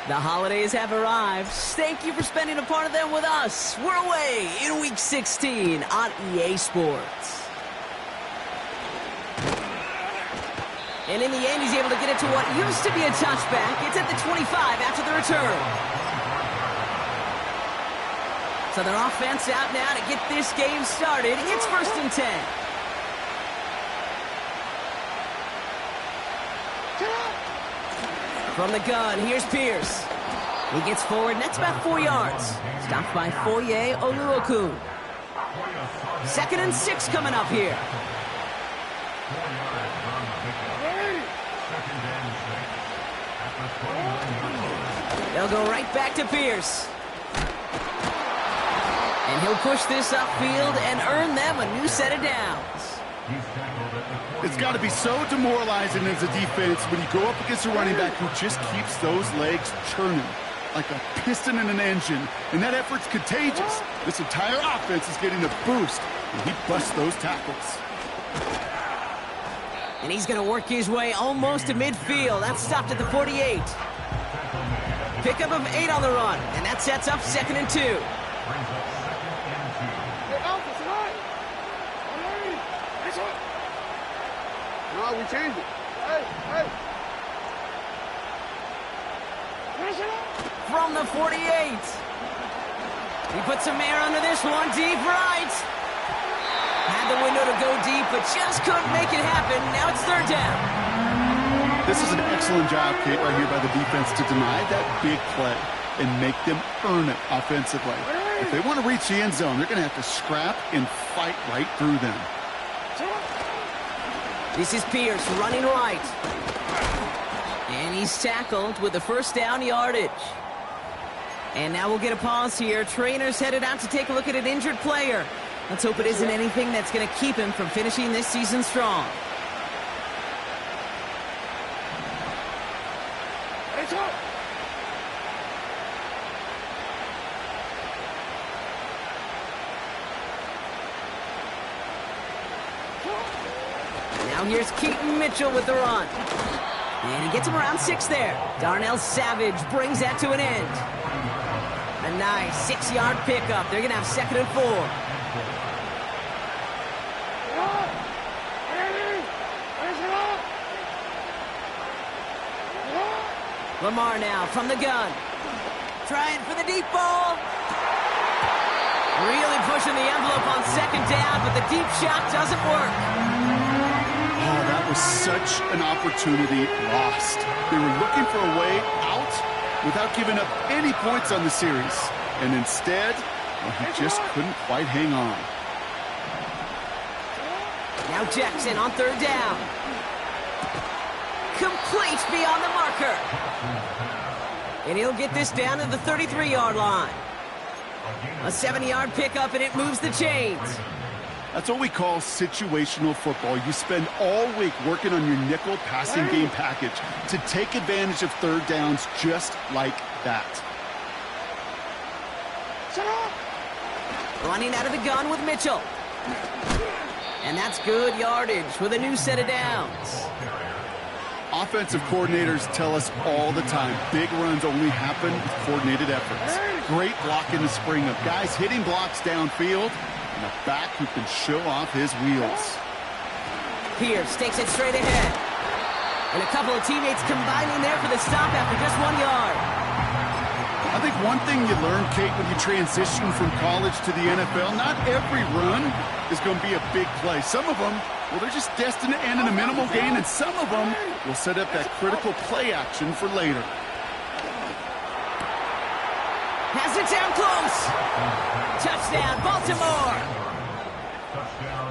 The holidays have arrived. Thank you for spending a part of them with us. We're away in Week 16 on EA Sports. And in the end, he's able to get it to what used to be a touchback. It's at the 25 after the return. So their offense out now to get this game started. It's 1st and 10. From the gun, here's Pierce. He gets forward, and that's about 4 yards. Stopped by Foye Oluokun. 2nd and 6 coming up here. They'll go right back to Pierce. And he'll push this upfield and earn them a new set of downs. It's got to be so demoralizing as a defense when you go up against a running back who just keeps those legs churning like a piston in an engine, and that effort's contagious. This entire offense is getting a boost, and he busts those tackles. And he's going to work his way almost to midfield. That's stopped at the 48. Pickup of 8 on the run, and that sets up 2nd and 2. No, we changed it. Hey. From the 48. He puts some air under this one, deep right. Had the window to go deep, but just couldn't make it happen. Now it's 3rd down. This is an excellent job, Kate, right here by the defense to deny that big play and make them earn it offensively. If they want to reach the end zone, they're going to have to scrap and fight right through them. This is Pierce running right. And he's tackled with the 1st down yardage. And now we'll get a pause here. Trainer's headed out to take a look at an injured player. Let's hope it isn't anything that's going to keep him from finishing this season strong. Now here's Keaton Mitchell with the run. And he gets him around 6 there. Darnell Savage brings that to an end. A nice 6-yard pickup. They're going to have 2nd and 4. Lamar now from the gun. Trying for the deep ball. Really pushing the envelope on 2nd down, but the deep shot doesn't work. Oh, that was such an opportunity lost. They were looking for a way out without giving up any points on the series. And instead, well, he just couldn't quite hang on. Now Jackson on 3rd down. Complete beyond the marker. And he'll get this down to the 33-yard line. A 70-yard pickup, and it moves the chains. That's what we call situational football. You spend all week working on your nickel passing game package to take advantage of 3rd downs just like that. Running out of the gun with Mitchell. And that's good yardage with a new set of downs. Offensive coordinators tell us all the time, big runs only happen with coordinated efforts. Great block in the spring of guys hitting blocks downfield, and a back who can show off his wheels. Pierce takes it straight ahead. And a couple of teammates combining there for the stop after just 1 yard. I think one thing you learn, Kate, when you transition from college to the NFL, not every run is going to be a big play. Some of them, well, they're just destined to end in a minimal gain, and some of them will set up that critical play action for later. Has it down close. Touchdown, Baltimore.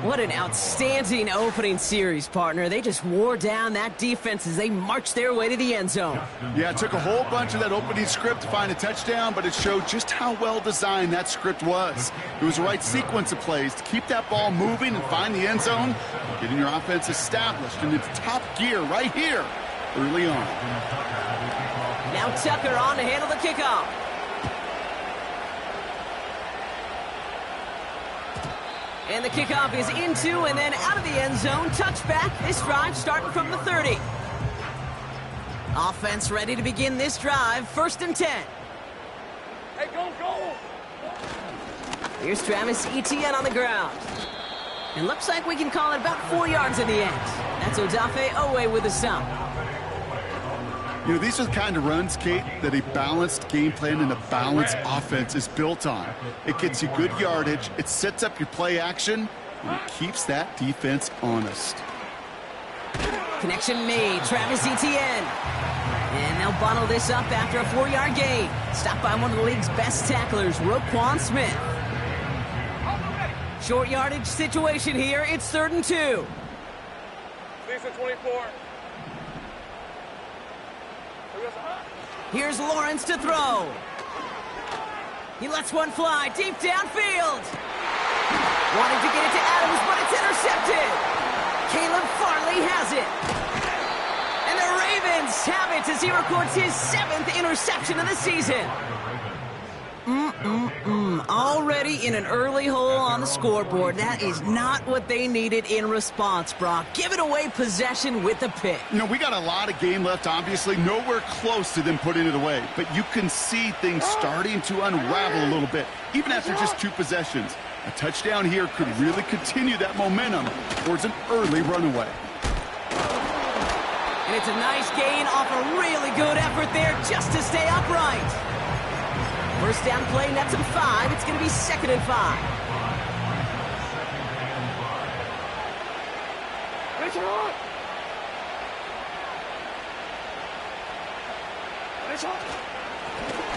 What an outstanding opening series, partner. They just wore down that defense as they marched their way to the end zone. Yeah, it took a whole bunch of that opening script to find a touchdown, but it showed just how well designed that script was. It was the right sequence of plays to keep that ball moving and find the end zone, getting your offense established in its top gear right here early on. Now Tucker on to handle the kickoff. And the kickoff is into and then out of the end zone. Touchback. This drive starting from the 30. Offense ready to begin this drive. 1st and 10. Hey, go, go! Here's Travis Etienne on the ground. It looks like we can call it about 4 yards in the end. That's Odafe Owe with a stop. You know, these are the kind of runs, Kate, that a balanced game plan and a balanced offense is built on. It gets you good yardage, it sets up your play action, and it keeps that defense honest. Connection made. Travis Etienne. And they'll bundle this up after a 4-yard gain. Stopped by one of the league's best tacklers, Roquan Smith. Short yardage situation here. It's 3rd and 2. Lisa 24. Here's Lawrence to throw. He lets one fly deep downfield. Wanting to get it to Adams, but it's intercepted. Caleb Farley has it. And the Ravens have it as he records his 7th interception of the season. Already in an early hole on the scoreboard. That is not what they needed in response, Brock. Giving away possession with a pick. You know, we got a lot of game left, obviously. Nowhere close to them putting it away. But you can see things starting to unravel a little bit, even after just 2 possessions. A touchdown here could really continue that momentum towards an early runaway. And it's a nice gain off a really good effort there just to stay upright. 1st down play, nets him 5. It's going to be 2nd and 5.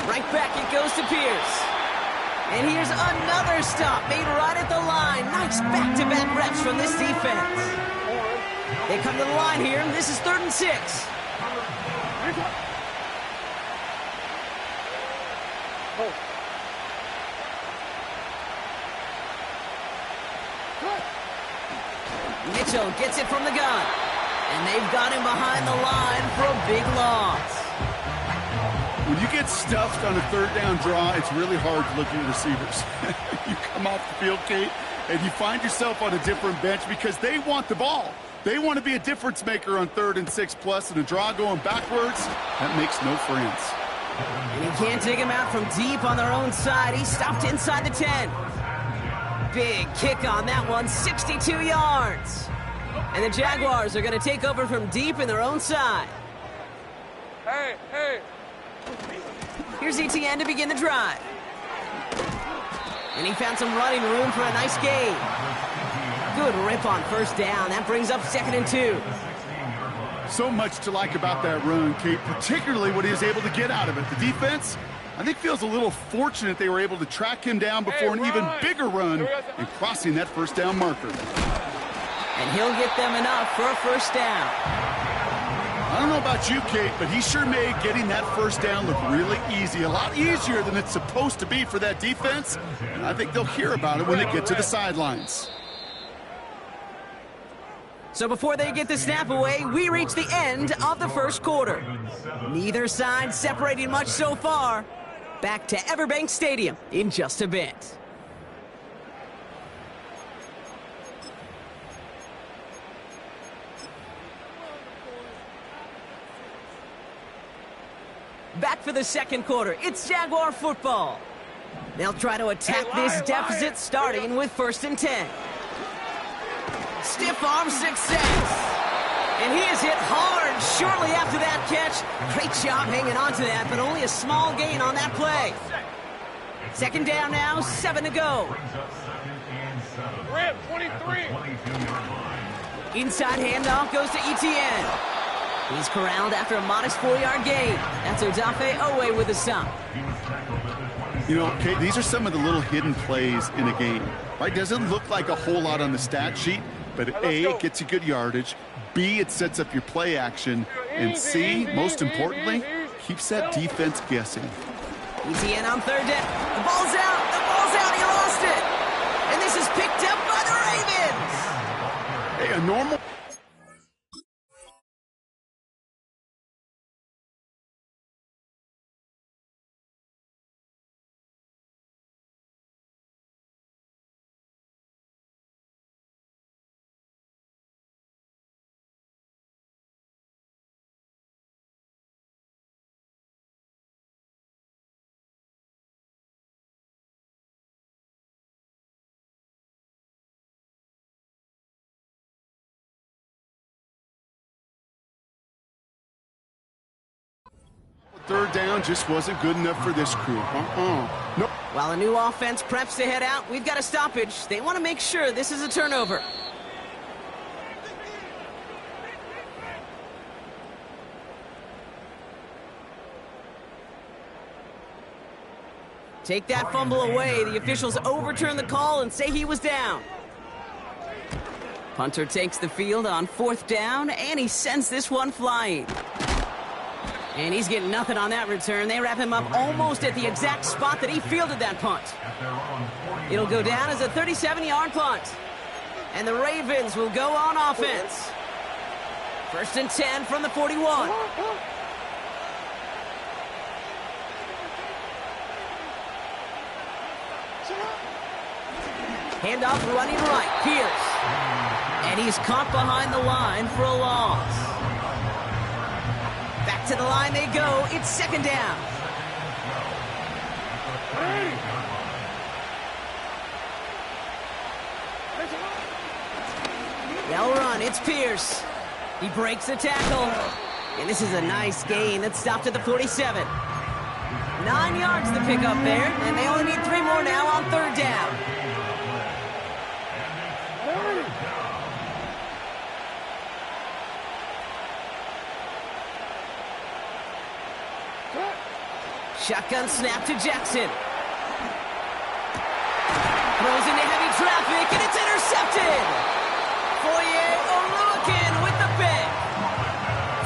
Right back it goes to Pierce. And here's another stop made right at the line. Nice back-to-back reps from this defense. They come to the line here, and this is 3rd and 6. Mitchell gets it from the gun. And they've got him behind the line for a big loss. When you get stuffed on a 3rd down draw, it's really hard to look at your receivers. You come off the field, Kate, and you find yourself on a different bench because they want the ball. They want to be a difference maker on 3rd and 6 plus, and a draw going backwards, that makes no friends. And he can't dig him out from deep on their own side. He stopped inside the 10. Big kick on that one, 62 yards. And the Jaguars are going to take over from deep in their own side. Hey, hey. Here's Etienne to begin the drive. And he found some running room for a nice gain. Good rip on 1st down. That brings up 2nd and 2. So much to like about that run, Kate, particularly what he was able to get out of it. The defense, I think, feels a little fortunate they were able to track him down before an even bigger run and crossing that 1st down marker. And he'll get them enough for a 1st down. I don't know about you, Kate, but he sure made getting that 1st down look really easy. A lot easier than it's supposed to be for that defense. And I think they'll hear about it when they get to the sidelines. So before they get the snap away, we reach the end of the 1st quarter. Neither side separating much so far. Back to Everbank Stadium in just a bit. Back for the 2nd quarter. It's Jaguar football. They'll try to attack this deficit starting with 1st and 10. Stiff arm success. And he is hit hard shortly after that catch. Great job hanging on to that, but only a small gain on that play. 2nd down now, 7 to go. Rip, 23. Inside handoff goes to Etienne. He's corralled after a modest 4-yard gain. That's Odafe Owe with a stop. You know, Kate, these are some of the little hidden plays in a game. Right? Doesn't look like a whole lot on the stat sheet, but A, it gets you good yardage. B, it sets up your play action. And C, most importantly, keeps that defense guessing. Etienne on 3rd down. The ball's out. The ball's out. He lost it. And this is picked up by the Ravens. Hey, a normal... Third down just wasn't good enough for this crew. Nope. While a new offense preps to head out, we've got a stoppage. They want to make sure this is a turnover. Take that fumble away. The officials overturn the call and say he was down. Punter takes the field on 4th down, and he sends this one flying. And he's getting nothing on that return. They wrap him up almost at the exact spot that he fielded that punt. It'll go down as a 37-yard punt. And the Ravens will go on offense. 1st and 10 from the 41. Handoff running right, Pierce. And he's caught behind the line for a loss. Back to the line they go. It's 2nd down. They'll run. It's Pierce. He breaks the tackle. And this is a nice gain that stopped at the 47. 9 yards to pick up there, and they only need 3 more now on 3rd down. Shotgun snap to Jackson. Throws into heavy traffic, and it's intercepted. Oluwakin with the pick.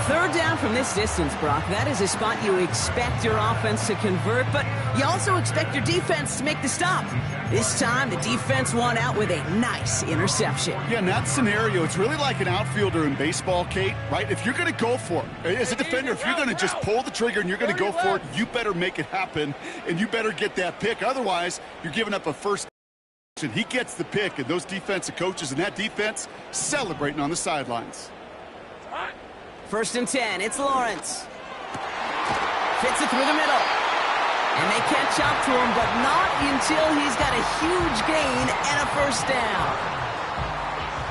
3rd down from this distance, Brock. That is a spot you expect your offense to convert, but you also expect your defense to make the stop. This time, the defense won out with a nice interception. Yeah, in that scenario, it's really like an outfielder in baseball, Kate, right? If you're going to go for it, as a defender, if you're going to just pull the trigger and you're going to go for it, you better make it happen, and you better get that pick. Otherwise, you're giving up a first. He gets the pick, and those defensive coaches and that defense celebrating on the sidelines. 1st and 10, it's Lawrence. Fits it through the middle. And they catch up to him, but not until he's got a huge gain and a 1st down.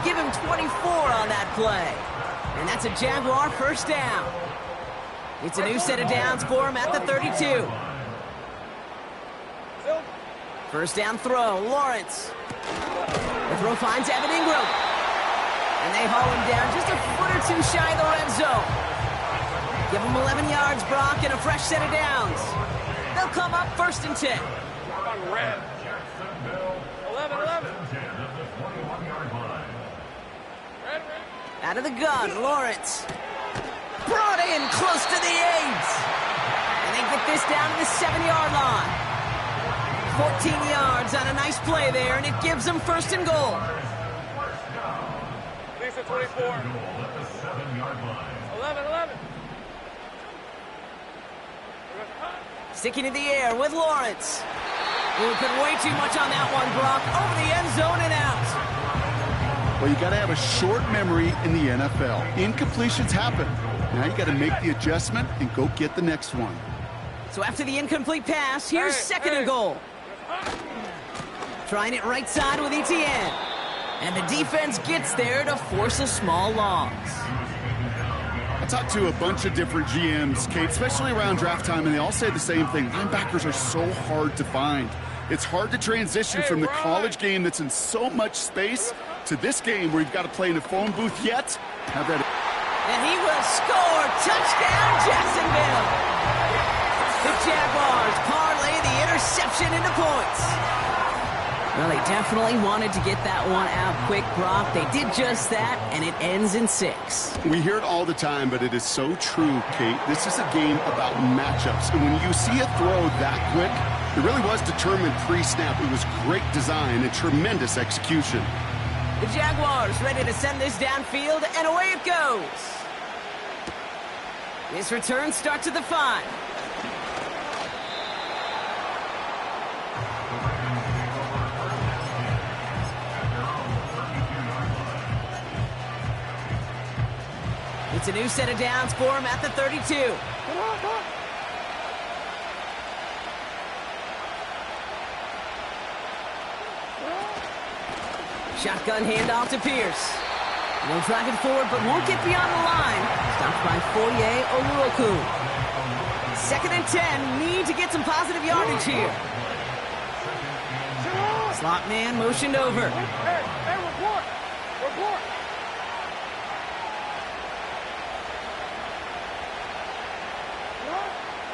Give him 24 on that play. And that's a Jaguar 1st down. It's a new set of downs for him at the 32. 1st down throw, Lawrence. The throw finds Evan Ingram. And they haul him down just a foot or 2 shy of the red zone. Give him 11 yards, Brock, and a fresh set of downs. They'll come up 1st and 10. On red. 11. Red. Out of the gun, Lawrence. Brought in close to the 8. And they get this down to the 7-yard line. 14 yards on a nice play there, and it gives them 1st and goal. Lisa 24. 11. Sticking in the air with Lawrence. Ooh, put way too much on that one, Brock. Over the end zone and out. Well, you got to have a short memory in the NFL. Incompletions happen. Now you got to make the adjustment and go get the next one. So after the incomplete pass, here's 2nd and goal. Trying it right side with Etienne. And the defense gets there to force a small loss. I talked to a bunch of different GMs, Kate, especially around draft time, and they all say the same thing. Linebackers are so hard to find. It's hard to transition from the college game that's in so much space to this game where you've got to play in a phone booth yet. Have that. And he will score. Touchdown, Jacksonville. The Jaguars parlay the interception into points. Well, they definitely wanted to get that one out quick, Brock. They did just that, and it ends in 6. We hear it all the time, but it is so true, Kate. This is a game about matchups. And when you see a throw that quick, it really was determined pre-snap. It was great design and tremendous execution. The Jaguars ready to send this downfield, and away it goes. This return starts at the 5. It's a new set of downs for him at the 32. Shotgun handoff to Pierce. They'll drive it forward, but won't get beyond the line. Stopped by Oluwakin. 2nd and 10. Need to get some positive yardage here. Slot man motioned over. Hey, report! Report!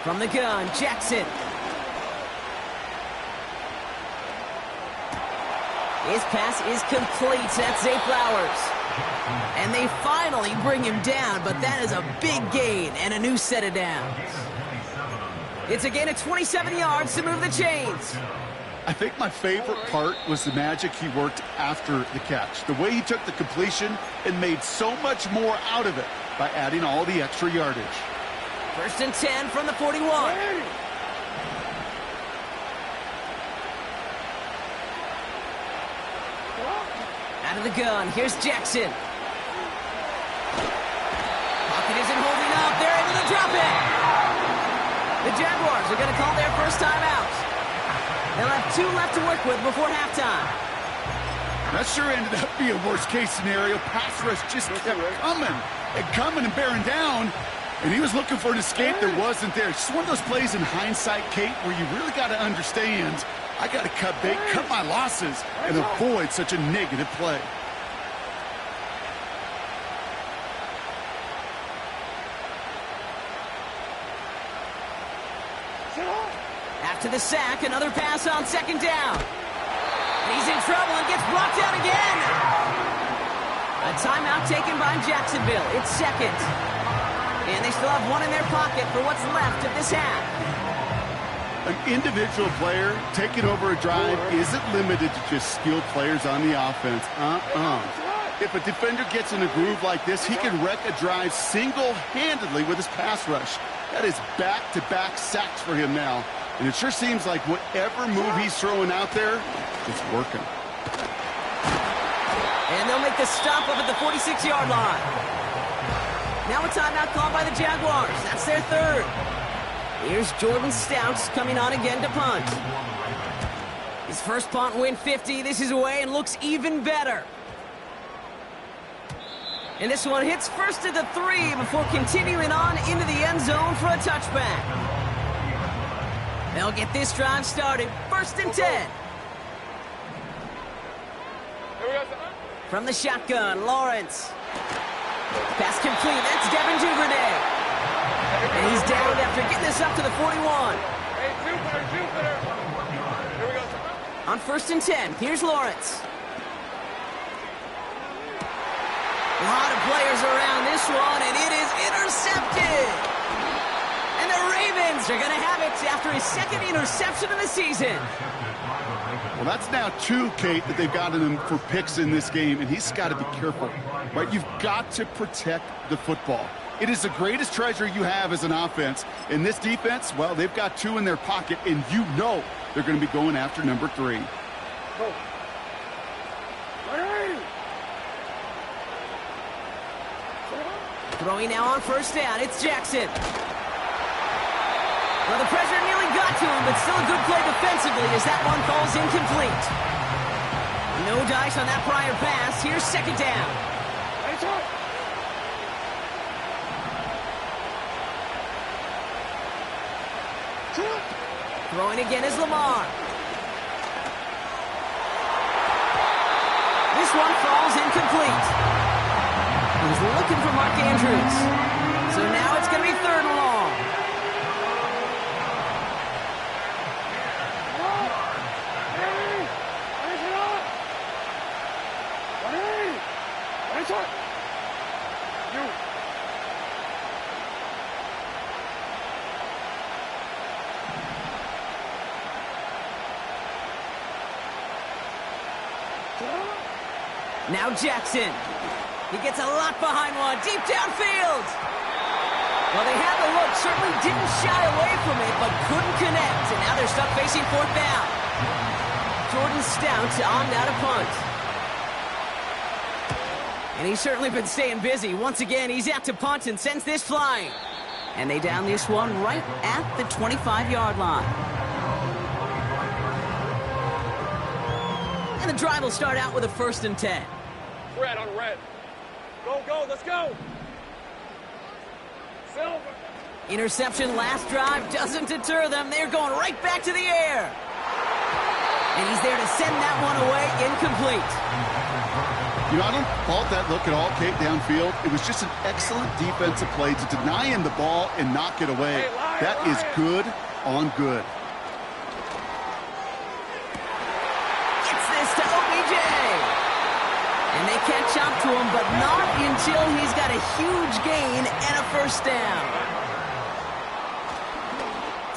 From the gun, Jackson. His pass is complete. That's Zay Flowers. And they finally bring him down, but that is a big gain and a new set of downs. It's a gain of 27 yards to move the chains. I think my favorite part was the magic he worked after the catch. The way he took the completion and made so much more out of it by adding all the extra yardage. 1st and 10 from the 41. Out of the gun, here's Jackson. Pocket isn't holding up. They're able to drop it. The Jaguars are going to call their first time out. They'll have 2 left to work with before halftime. That sure ended up being a worst-case scenario. Pass rush just kept coming and bearing down. And he was looking for an escape that wasn't there. It's just one of those plays in hindsight, Kate, where you really got to understand, I got to cut bait, cut my losses, and avoid such a negative play. After the sack, another pass on 2nd down. He's in trouble and gets brought down again. A timeout taken by Jacksonville. It's 2nd. And they still have 1 in their pocket for what's left of this half. An individual player taking over a drive isn't limited to just skilled players on the offense. If a defender gets in a groove like this, he can wreck a drive single-handedly with his pass rush. That is back-to-back sacks for him now. And it sure seems like whatever move he's throwing out there, it's working. And they'll make the stop up at the 46-yard line. Now a timeout called by the Jaguars. That's their 3rd. Here's Jordan Stouts coming on again to punt. His first punt win 50. This is away and looks even better. And this one hits first at the 3 before continuing on into the end zone for a touchback. They'll get this drive started. 1st and 10. From the shotgun, Lawrence. Pass complete. That's Devin Duvernay. And he's down after getting this up to the 41. Hey, Jupiter. Here we go. On 1st and 10, here's Lawrence. A lot of players around this one, and it is intercepted. And the Ravens are going to have it after his 2nd interception of the season. Well, that's now 2, Kate, that they've gotten him for picks in this game, and he's got to be careful, right? You've got to protect the football. It is the greatest treasure you have as an offense. In this defense, well, they've got 2 in their pocket, and you know they're going to be going after number 3. Go. Throwing now on 1st down, it's Jackson. Well, the pressure nearly got to him, but still a good play defensively as that one falls incomplete. No dice on that prior pass. Here's 2nd down. Throwing again is Lamar. This one falls incomplete. He was looking for Mark Andrews. So now it's going to be 3rd and long. Now Jackson. He gets a lot behind one, deep downfield. Well, they had the look, certainly didn't shy away from it, but couldn't connect. And now they're stuck facing 4th down. Jordan Stout on now to punt. And he's certainly been staying busy. Once again, he's out to punt and sends this flying. And they down this one right at the 25-yard line. And the drive will start out with a 1st and 10. Red on red. Go, let's go. Silver. Interception last drive doesn't deter them. They're going right back to the air. And he's there to send that one away, incomplete. You know, I don't fault that look at all, Kate, downfield. It was just an excellent defensive play to deny him the ball and knock it away. That is good on good. Gets this to OBJ. And they catch up to him, but not until he's got a huge gain and a first down.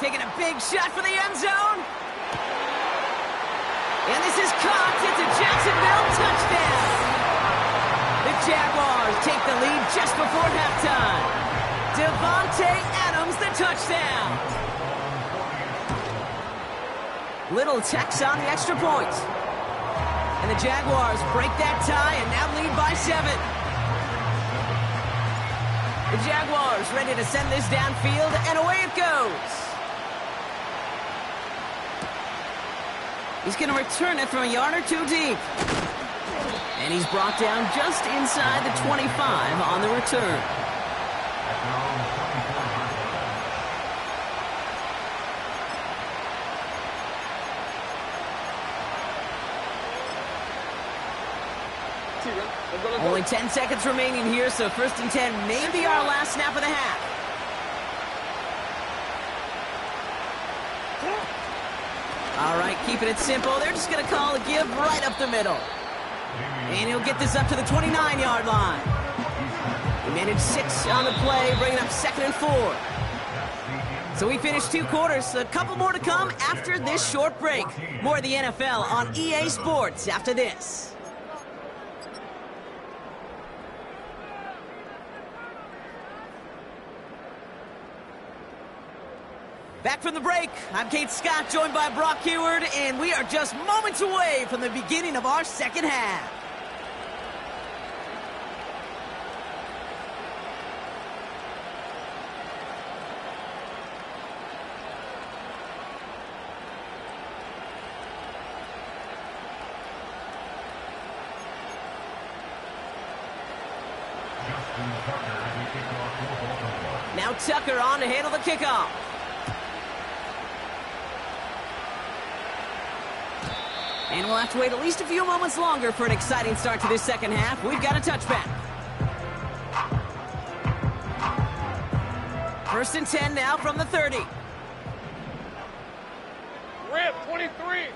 Taking a big shot for the end zone. And this is caught. It's a Jacksonville touchdown. The Jaguars take the lead just before halftime. Devontae Adams, the touchdown. Little Tex on the extra point. And the Jaguars break that tie and now lead by 7. The Jaguars ready to send this downfield, and away it goes. He's going to return it from a yard or two deep. And he's brought down just inside the 25 on the return. Only 10 seconds remaining here, so 1st and 10 may be our last snap of the half. All right, keeping it simple. They're just going to call a give right up the middle. And he'll get this up to the 29-yard line. He managed 6 on the play, bringing up 2nd and 4. So we finished 2 quarters. A couple more to come after this short break. More of the NFL on EA Sports after this. Back from the break, I'm Kate Scott, joined by Brock Heward, and we are just moments away from the beginning of our second half. Now Tucker on to handle the kickoff. And we'll have to wait at least a few moments longer for an exciting start to this second half. We've got a touchback. 1st and 10 now from the 30. Rip, 23.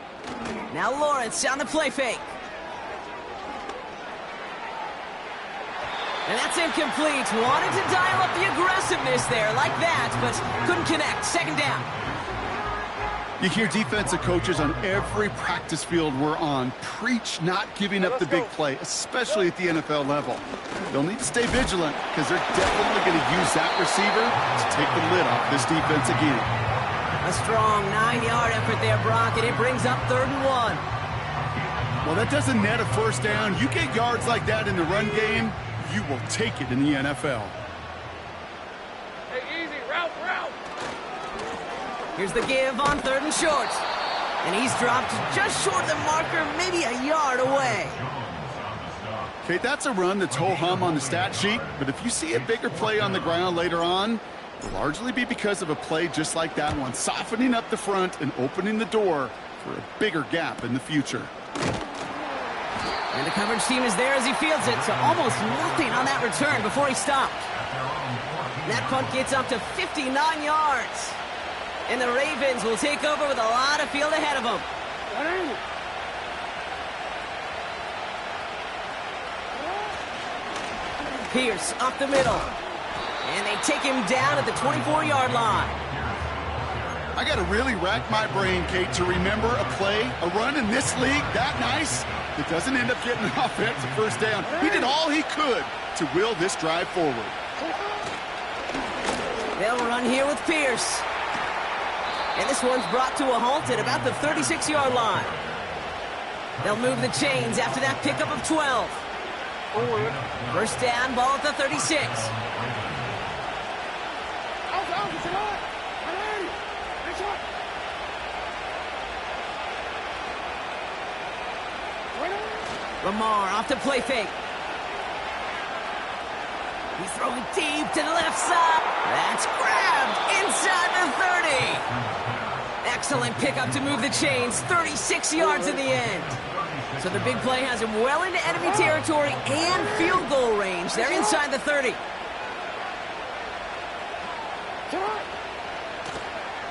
Now Lawrence on the play fake. And that's incomplete. Wanted to dial up the aggressiveness there like that, but couldn't connect. 2nd down. You hear defensive coaches on every practice field we're on preach not giving up the big play, especially at the NFL level. They'll need to stay vigilant because they're definitely going to use that receiver to take the lid off this defense again. A strong 9-yard effort there, Brock, and it brings up 3rd and 1. Well, that doesn't net a first down. You get yards like that in the run game, you will take it in the NFL. Hey, easy, route. Here's the give on 3rd and short. And he's dropped just short of the marker, maybe a yard away. Okay, that's a run that's ho-hum on the stat sheet, but if you see a bigger play on the ground later on, it'll largely be because of a play just like that one, softening up the front and opening the door for a bigger gap in the future. And the coverage team is there as he fields it, so almost nothing on that return before he stopped. That punt gets up to 59 yards. And the Ravens will take over with a lot of field ahead of them. Pierce up the middle. And they take him down at the 24-yard line. I got to really rack my brain, Kate, to remember a play, a run in this league that nice that doesn't end up getting an offensive first down. He did all he could to will this drive forward. They'll run here with Pierce. And this one's brought to a halt at about the 36-yard line. They'll move the chains after that pickup of 12. First down, ball at the 36. Lamar off the play fake. He's throwing deep to the left side. That's grabbed inside the 30. Excellent pickup to move the chains. 36 yards in the end. So the big play has him well into enemy territory and field goal range. They're inside the 30.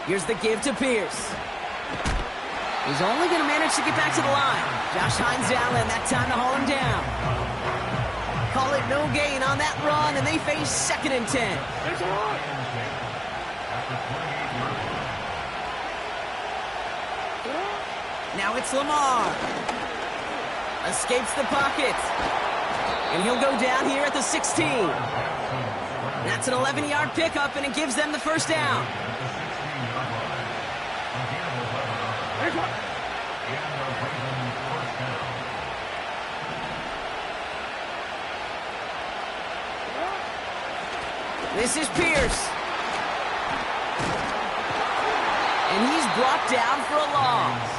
Here's the give to Pierce. He's only going to manage to get back to the line. Josh Hines Allen, that time to haul him down. Call it no gain on that run, and they face 2nd and 10. Now it's Lamar. Escapes the pocket. And he'll go down here at the 16. That's an 11-yard pickup, and it gives them the first down. This is Pierce. And he's brought down for a loss.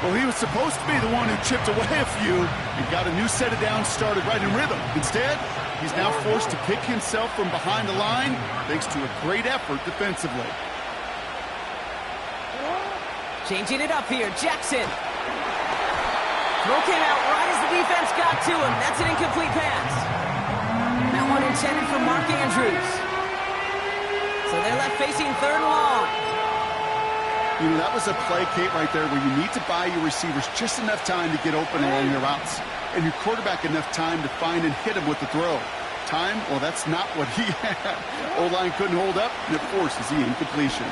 Well, he was supposed to be the one who chipped away a few and got a new set of downs started right in rhythm. Instead, he's now forced to pick himself from behind the line thanks to a great effort defensively. Changing it up here, Jackson. Throw came out right as the defense got to him. That's an incomplete pass. That one intended for Mark Andrews. So they're left facing 3rd and long. You know, that was a play, Kate, right there where you need to buy your receivers just enough time to get open along their routes. And your quarterback enough time to find and hit him with the throw. Time, well, that's not what he had. O-line couldn't hold up, and it forces the incompletion.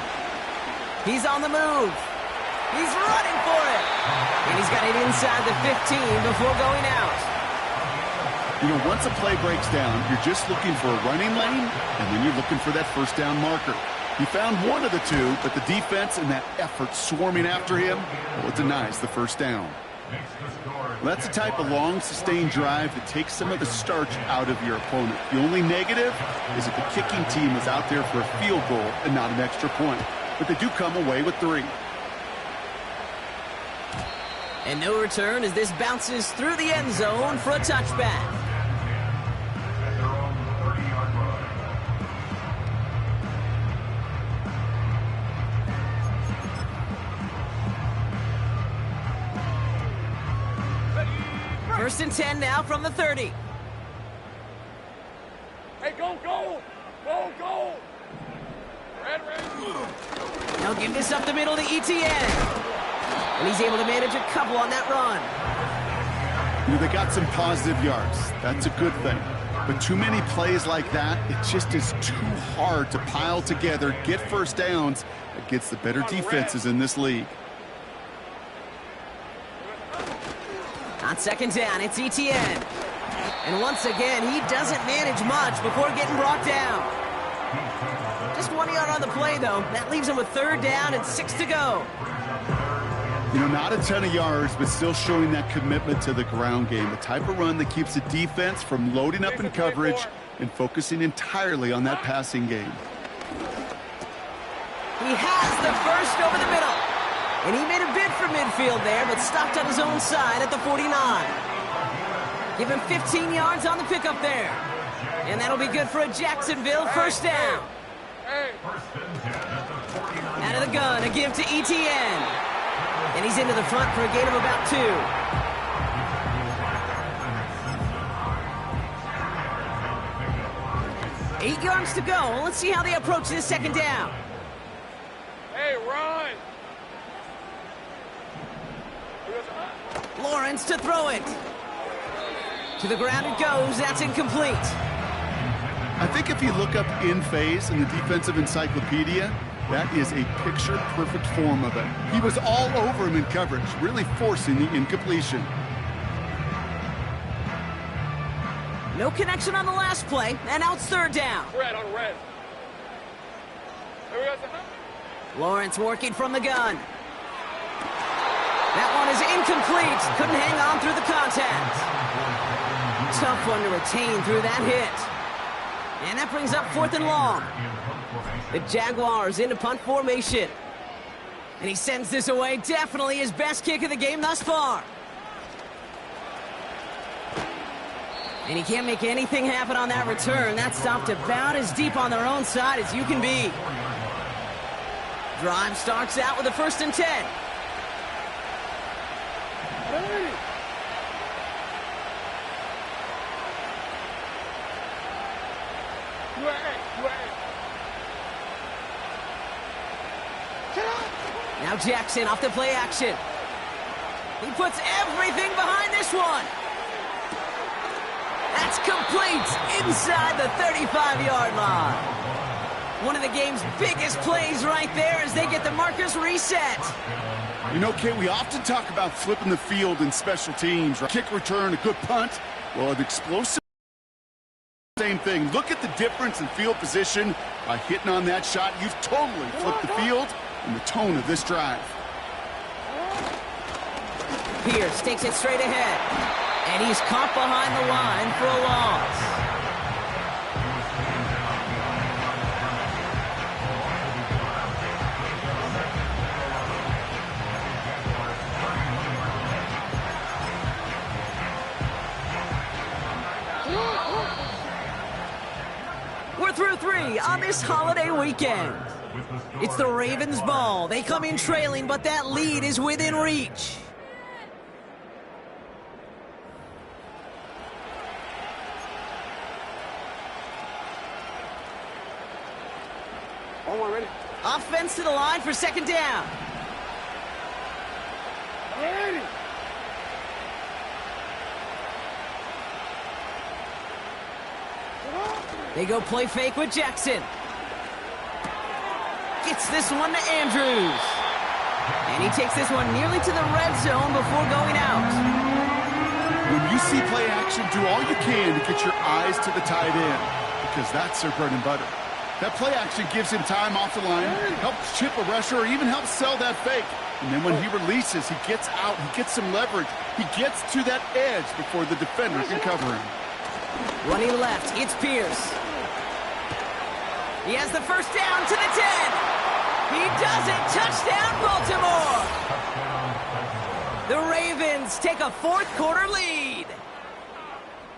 He's on the move. He's running for it. And he's got it inside the 15 before going out. You know, once a play breaks down, you're just looking for a running lane, and then you're looking for that first down marker. He found one of the two, but the defense and that effort swarming after him, well, it denies the first down. Well, that's the type of long, sustained drive that takes some of the starch out of your opponent. The only negative is that the kicking team is out there for a field goal and not an extra point. But they do come away with 3. And no return as this bounces through the end zone for a touchback. First and 10 now from the 30. Hey, go, go! Go, go! Red. Now give this up the middle to ETN. And he's able to manage a couple on that run. You know, they got some positive yards. That's a good thing. But too many plays like that, it just is too hard to pile together, get first downs against the better defenses in this league. On 2nd down, it's ETN. And once again, he doesn't manage much before getting brought down. Just 1 yard on the play, though. That leaves him with 3rd down and 6 to go. You know, not a ton of yards, but still showing that commitment to the ground game. The type of run that keeps the defense from loading up in coverage and focusing entirely on that passing game. He has the first over the middle. And he made a bid for midfield there, but stopped on his own side at the 49. Give him 15 yards on the pickup there. And that'll be good for a Jacksonville first down. Out of the gun, a give to ETN. And he's into the front for a gain of about 2. Eight yards to go. Let's see how they approach this 2nd down. Hey, run! Lawrence to throw it. To the ground it goes. That's incomplete. I think if you look up in phase in the defensive encyclopedia, that is a picture-perfect form of it. He was all over him in coverage, really forcing the incompletion. No connection on the last play, and now it's 3rd down. Red on red. There we go. Lawrence working from the gun. That one is incomplete. Couldn't hang on through the contact. Tough one to retain through that hit. And that brings up 4th and long. The Jaguars into punt formation. And he sends this away. Definitely his best kick of the game thus far. And he can't make anything happen on that return. That stopped about as deep on their own side as you can be. Drive starts out with a 1st and 10. Now Jackson off the play action. He puts everything behind this one. That's complete inside the 35-yard line. One of the game's biggest plays right there as they get the markers reset. You know, Kate, we often talk about flipping the field in special teams. Right? Kick return, a good punt. Well, an explosive, same thing. Look at the difference in field position by hitting on that shot. You've totally flipped the field and the tone of this drive. Pierce takes it straight ahead. And he's caught behind the line for a loss. We're through 3 on this holiday weekend. It's the Ravens' ball. They come in trailing, but that lead is within reach. Ready? Offense to the line for 2nd down. Ready. They go play fake with Jackson. Gets this one to Andrews. And he takes this one nearly to the red zone before going out. When you see play action, do all you can to get your eyes to the tight end, because that's their bread and butter. That play action gives him time off the line, helps chip a rusher, or even helps sell that fake. And then when he releases, he gets out, he gets some leverage. He gets to that edge before the defender can cover him. Running left, it's Pierce. He has the 1st down to the 10. He does it. Touchdown, Baltimore. The Ravens take a 4th quarter lead.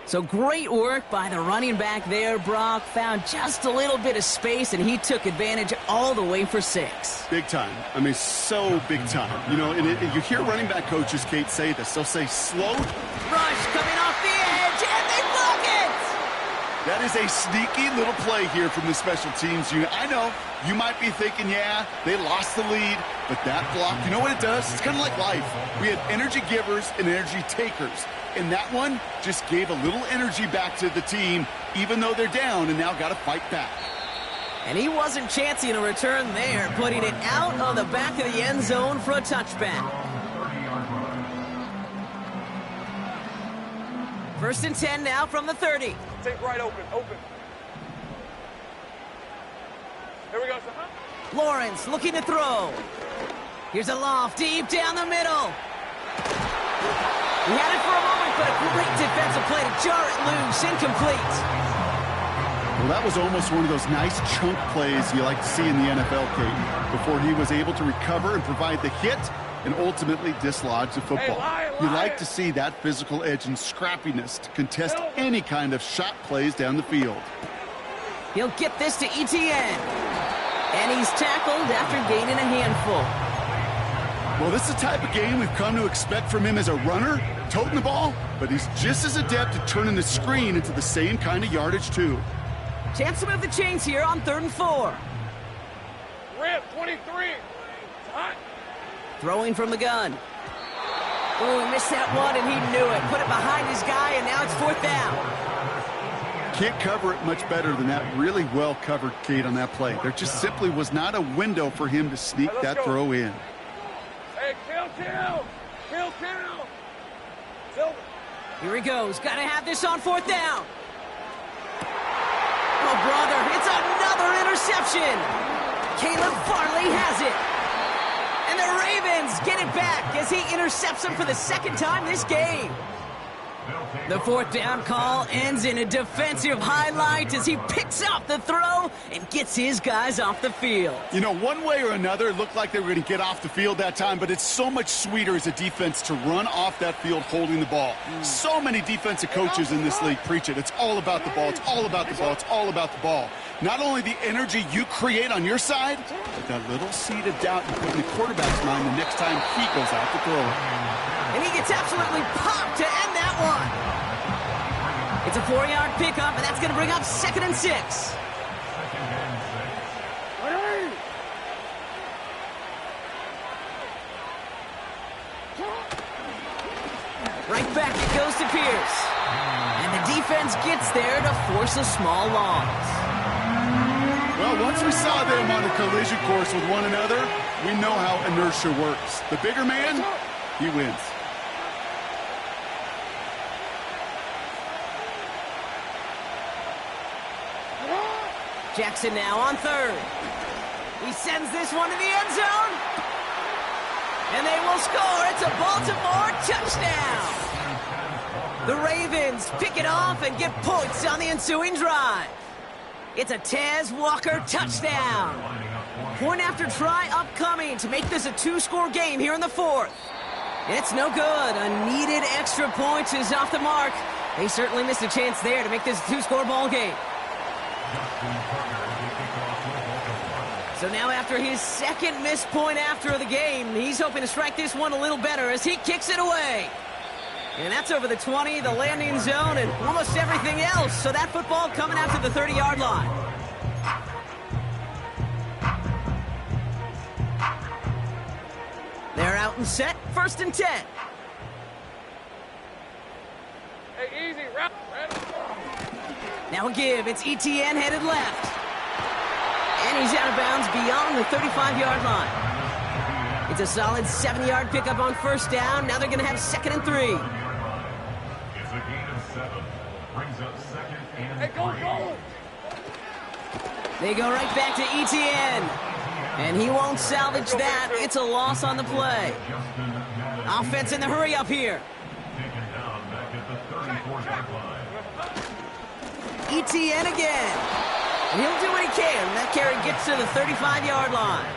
So great work by the running back there, Brock. Found just a little bit of space, and he took advantage all the way for 6. Big time. I mean, so big time. You know, and you hear running back coaches, Kate, say this. They'll say, slow. Rush coming off the edge, and they block it! That is a sneaky little play here from the special teams unit. I know, you might be thinking, yeah, they lost the lead, but that block, you know what it does? It's kind of like life. We have energy givers and energy takers. And that one just gave a little energy back to the team, even though they're down and now got to fight back. And he wasn't chancing a return there, putting it out on the back of the end zone for a touchback. 1st and 10 now from the 30. Take right, open. Here we go, sir. Lawrence looking to throw. Here's a loft deep down the middle. He had it for a moment, but a great defensive play to jar it loose. Incomplete. Well, that was almost one of those nice chunk plays you like to see in the NFL, Kate, before he was able to recover and provide the hit and ultimately dislodge the football. You like to see that physical edge and scrappiness to contest any kind of shot plays down the field. He'll get this to Etienne. And he's tackled after gaining a handful. Well, this is the type of game we've come to expect from him as a runner, toting the ball, but he's just as adept at turning the screen into the same kind of yardage, too. Chance to move the chains here on 3rd and 4. Rip, 23. Hot. Throwing from the gun. Oh, he missed that one, and he knew it. Put it behind his guy, and now it's 4th down. Can't cover it much better than that. Really well covered, Kate, on that play. There just simply was not a window for him to sneak that throw in. Hey, kill. Silver. Here he goes. Got to have this on 4th down. Oh, brother, it's another interception. Caleb Farley has it. And the Ravens get it back as he intercepts him for the 2nd time this game. The fourth down call ends in a defensive highlight as he picks up the throw and gets his guys off the field. You know, one way or another, it looked like they were going to get off the field that time, but it's so much sweeter as a defense to run off that field holding the ball. So many defensive coaches in this league preach it. It's all about the ball. It's all about the ball. It's all about the ball. Not only the energy you create on your side, but that little seed of doubt you put in the quarterback's mind the next time he goes out to throw it. And he gets absolutely popped to end that one. It's a 4-yard pickup, and that's going to bring up 2nd and 6. Right back it goes to Pierce. And the defense gets there to force a small loss. Well, once we saw them on a collision course with one another, we know how inertia works. The bigger man, he wins. Jackson now on 3rd. He sends this one to the end zone. And they will score. It's a Baltimore touchdown. The Ravens pick it off and get points on the ensuing drive. It's a Tez Walker touchdown. Point after try upcoming to make this a 2-score game here in the 4th. It's no good. A needed extra point is off the mark. They certainly missed a chance there to make this a 2-score ball game. So now after his 2nd missed point after the game, he's hoping to strike this one a little better as he kicks it away. And that's over the 20, the landing zone, and almost everything else. So that football coming out to the 30-yard line. They're out and set, 1st and 10. Hey, easy, wrap. Now a give. It's Etienne headed left. And he's out of bounds beyond the 35-yard line. It's a solid 7-yard pickup on 1st down. Now they're going to have 2nd and 3. It's a gain of 7. Brings up 2nd and 3. Hey, go! They go right back to Etienne. And he won't salvage that. It's a loss on the play. Offense in the hurry up here. Taken down back at the 34-yard line. Etienne again. And he'll do what he can. That carry gets to the 35-yard line.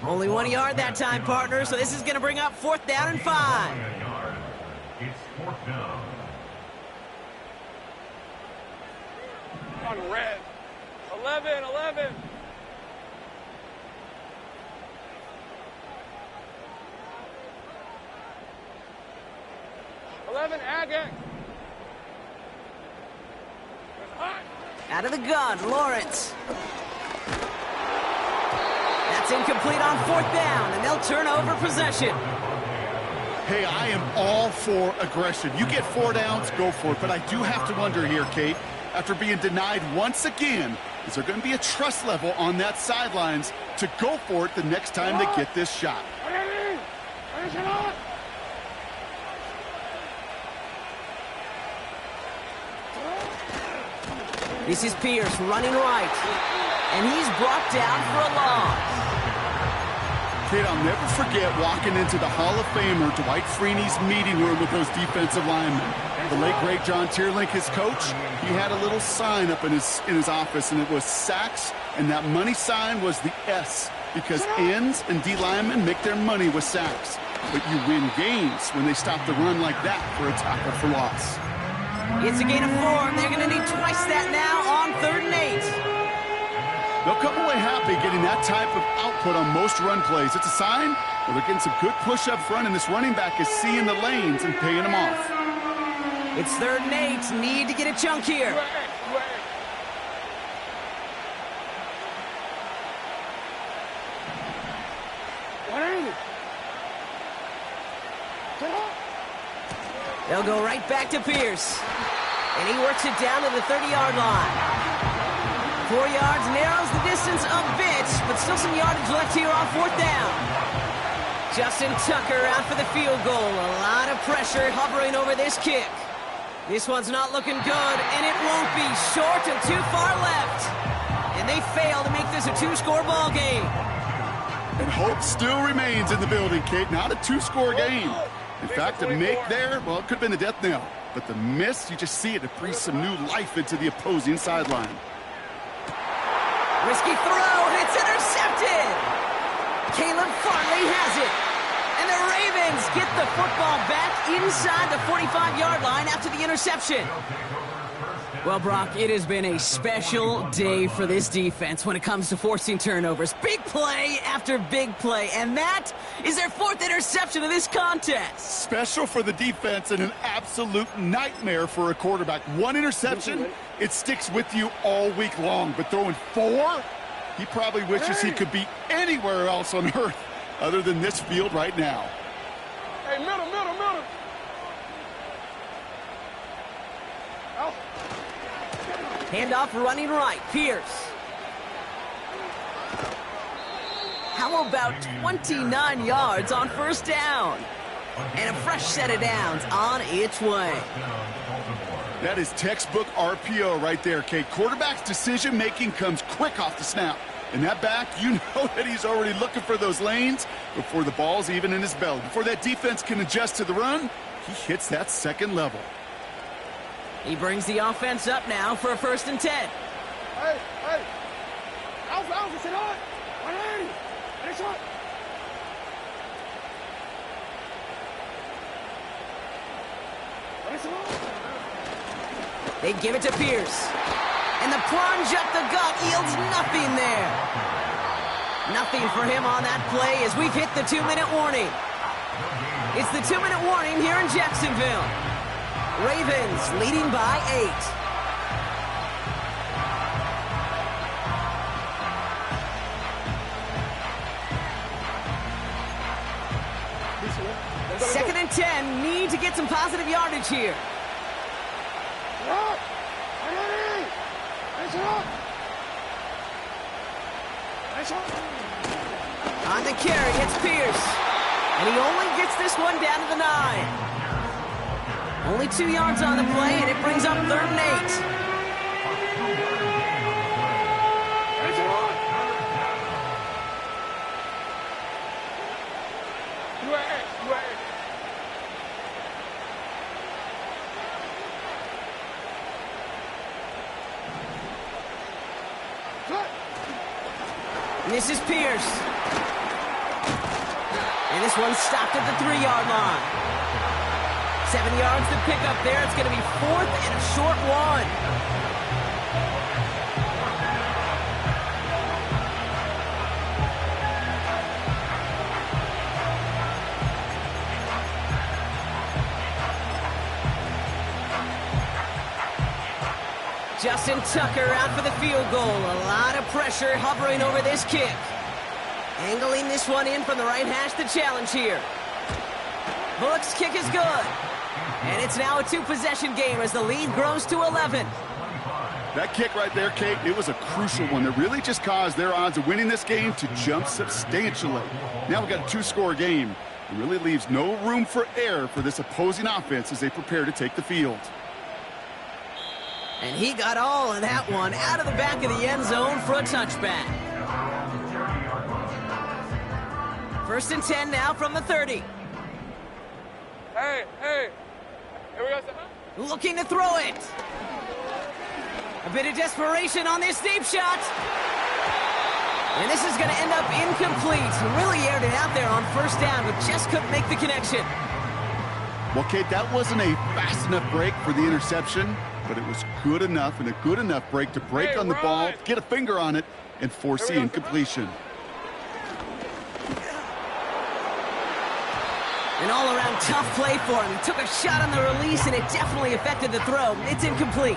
Only 1 yard that time, partner, so this is going to bring up 4th down and 5. It's 4th down. On red. 11. 11, Agate. Out of the gun, Lawrence. That's incomplete on 4th down, and they'll turn over possession. Hey, I am all for aggression. You get 4 downs, go for it. But I do have to wonder here, Kate, after being denied once again, is there going to be a trust level on that sidelines to go for it the next time they get this shot? This is Pierce running right, and he's brought down for a loss. Kate, I'll never forget walking into the Hall of Famer Dwight Freeney's meeting room with those defensive linemen. The late, great John Tierlink, his coach, he had a little sign up in his office, and it was sacks, and that money sign was the S, because ends and D linemen make their money with sacks. But you win games when they stop the run like that for a tackle for loss. It's a gain of 4, and they're going to need twice that now on 3rd and 8. They'll come away happy getting that type of output on most run plays. It's a sign that they're getting some good push up front, and this running back is seeing the lanes and paying them off. It's 3rd and 8. Need to get a chunk here. They'll go right back to Pierce. And he works it down to the 30-yard line. 4 yards narrows the distance a bit, but still some yardage left here on 4th down. Justin Tucker out for the field goal. A lot of pressure hovering over this kick. This one's not looking good, and it won't be. Short and too far left. And they fail to make this a 2-score ball game. And hope still remains in the building, Kate. Not a 2-score game. In fact, a make there, well, it could have been a death knell. But the miss, you just see it breathe some new life into the opposing sideline. Risky throw, and it's intercepted. Caleb Farley has it. And the Ravens get the football back inside the 45-yard line after the interception. Well, Brock, it has been a special day for this defense when it comes to forcing turnovers. Big play after big play, and that is their 4th interception of this contest. Special for the defense and an absolute nightmare for a quarterback. 1 interception, it sticks with you all week long. But throwing 4, he probably wishes he could be anywhere else on earth other than this field right now. Hey, middle. Out. Handoff running right, Pierce. How about 29 yards on first down? And a fresh set of downs on its way. That is textbook RPO right there, Kate. Quarterback's decision-making comes quick off the snap. And that back, you know that he's already looking for those lanes before the ball's even in his belly. Before that defense can adjust to the run, he hits that second level. He brings the offense up now for a 1st and 10. Hey. Alpha, sit on. 180. Finish up. They give it to Pierce. And the plunge up the gut yields nothing there. Nothing for him on that play as we've hit the 2-minute warning. It's the 2-minute warning here in Jacksonville. Ravens leading by 8. Second and 10, need to get some positive yardage here. On the carry, it's Pierce. And he only gets this one down to the 9. Only 2 yards on the play, and it brings up 3rd and 8. And this is Pierce. And this one's stopped at the 3-yard line. 7 yards to pick up there. It's going to be 4th and a short 1. Justin Tucker out for the field goal. A lot of pressure hovering over this kick. Angling this one in from the right hash, the challenge here. Bullock's kick is good. And it's now a 2-possession game as the lead grows to 11. That kick right there, Kate, it was a crucial one that really just caused their odds of winning this game to jump substantially. Now we've got a 2-score game. It really leaves no room for error for this opposing offense as they prepare to take the field. And he got all of that one out of the back of the end zone for a touchback. 1st and 10 now from the 30. Hey. Here we go. Looking to throw it. A bit of desperation on this deep shot. And this is going to end up incomplete. He really aired it out there on first down, but just couldn't make the connection. Well, Kate, that wasn't a fast enough break for the interception, but it was good enough and a good enough break to break on the ball, get a finger on it, and force the incompletion. An all-around tough play for him. He took a shot on the release, and it definitely affected the throw. It's incomplete.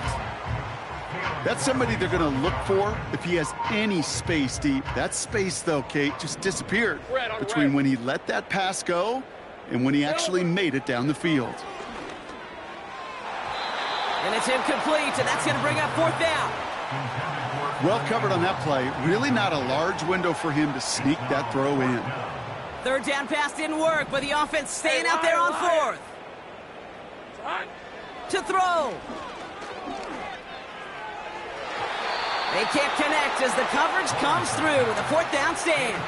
That's somebody they're going to look for if he has any space deep. That space, though, Kate, just disappeared between when he let that pass go and when he actually made it down the field. And it's incomplete, and that's going to bring up 4th down. Well covered on that play. Really not a large window for him to sneak that throw in. 3rd down pass didn't work, but the offense staying out there on 4th. To throw. They can't connect as the coverage comes through. The 4th down stand.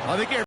I think